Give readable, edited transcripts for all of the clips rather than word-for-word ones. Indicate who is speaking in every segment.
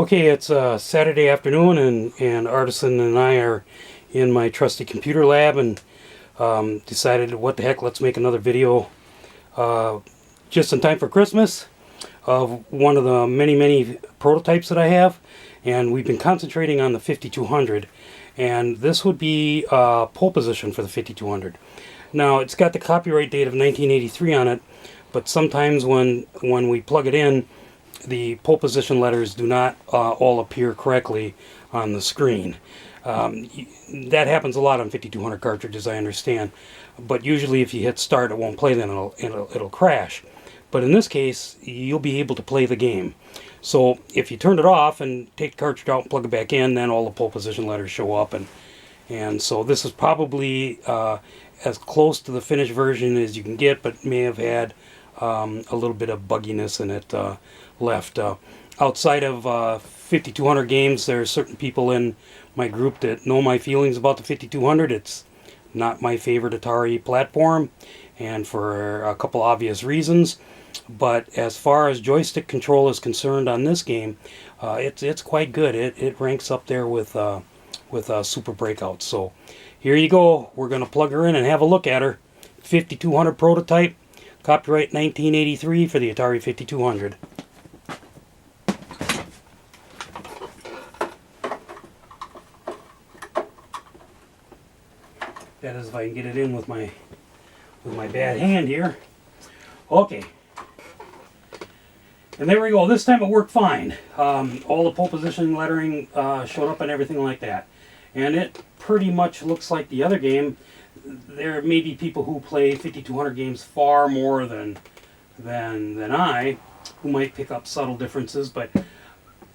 Speaker 1: Okay, it's Saturday afternoon, and Artisan and I are in my trusty computer lab and decided, what the heck, let's make another video uh, just in time for Christmas of one of the many, many prototypes that I have. And we've been concentrating on the 5200, and this would be pole position for the 5200. Now, it's got the copyright date of 1983 on it, but sometimes when we plug it in, the pole position letters do not all appear correctly on the screen. That happens a lot on 5200 cartridges, I understand. But usually if you hit start, it won't play, then it'll crash. But in this case, you'll be able to play the game. So if you turn it off and take the cartridge out and plug it back in, then all the pole position letters show up. And so this is probably as close to the finished version as you can get, but may have had a little bit of bugginess in it left. Outside of 5200 games, there are certain people in my group that know my feelings about the 5200. It's not my favorite Atari platform, and for a couple obvious reasons. But as far as joystick control is concerned on this game, it's quite good. It ranks up there with Super Breakouts. So here you go. We're going to plug her in and have a look at her. 5200 prototype, copyright 1983 for the Atari 5200. That is, if I can get it in with my bad hand here. Okay. And there we go. This time it worked fine. All the pole position lettering showed up and everything like that. And it pretty much looks like the other game. There may be people who play 5200 games far more than I, who might pick up subtle differences, but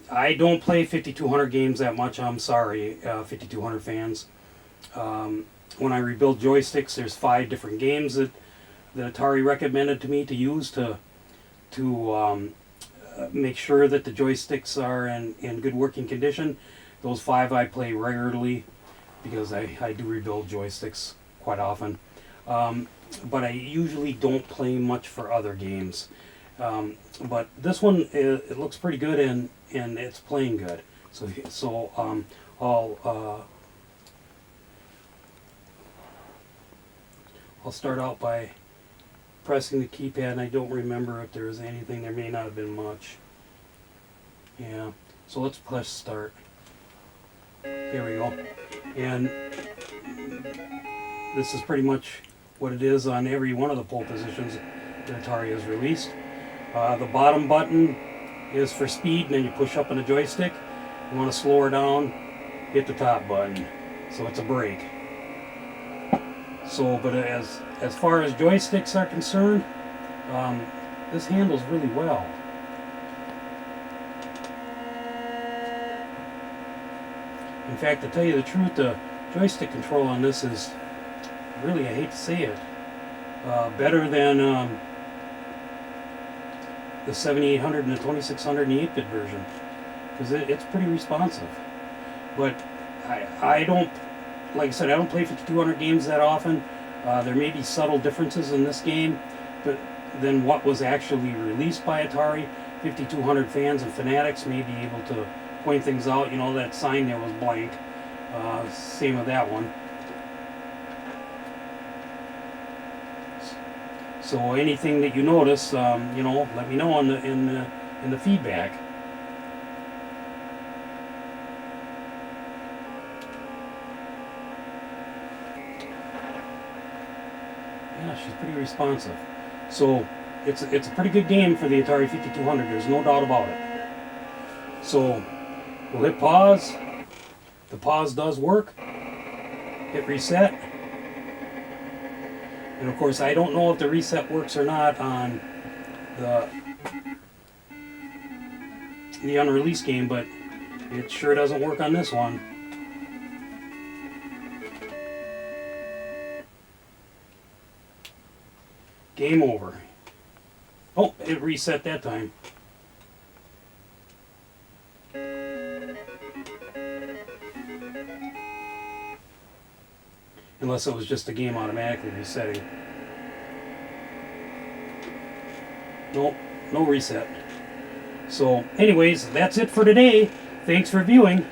Speaker 1: I don't play 5200 games that much. I'm sorry, 5200 fans. When I rebuild joysticks, there's 5 different games that Atari recommended to me to use to make sure that the joysticks are in good working condition. Those 5 I play regularly because I do rebuild joysticks quite often. But I usually don't play much for other games. But this one, it looks pretty good, and it's playing good. So I'll start out by pressing the keypad, and I don't remember if there was anything. There may not have been much. Yeah, so let's press start. There we go. And this is pretty much what it is on every one of the pole positions that Atari has released. The bottom button is for speed, and then you push up on the joystick. You want to slow her down, hit the top button. So it's a brake. So, but as far as joysticks are concerned, this handles really well. In fact, to tell you the truth, the joystick control on this is really, I hate to say it, better than the 7800 and the 2600 and the 8-bit version, because it's pretty responsive. But I don't, like I said, I don't play 5200 games that often. There may be subtle differences in this game, but then what was actually released by Atari. 5200 fans and fanatics may be able to point things out. You know, that sign there was blank. Same with that one. So anything that you notice, you know, let me know in the feedback. Yeah, she's pretty responsive. So it's a pretty good game for the Atari 5200. There's no doubt about it. So we'll hit pause. The pause does work. Hit reset. And of course, I don't know if the reset works or not on the unreleased game, but it sure doesn't work on this one. Game over. Oh, it reset that time. Unless it was just the game automatically resetting. Nope, no reset. So anyways, that's it for today. Thanks for viewing.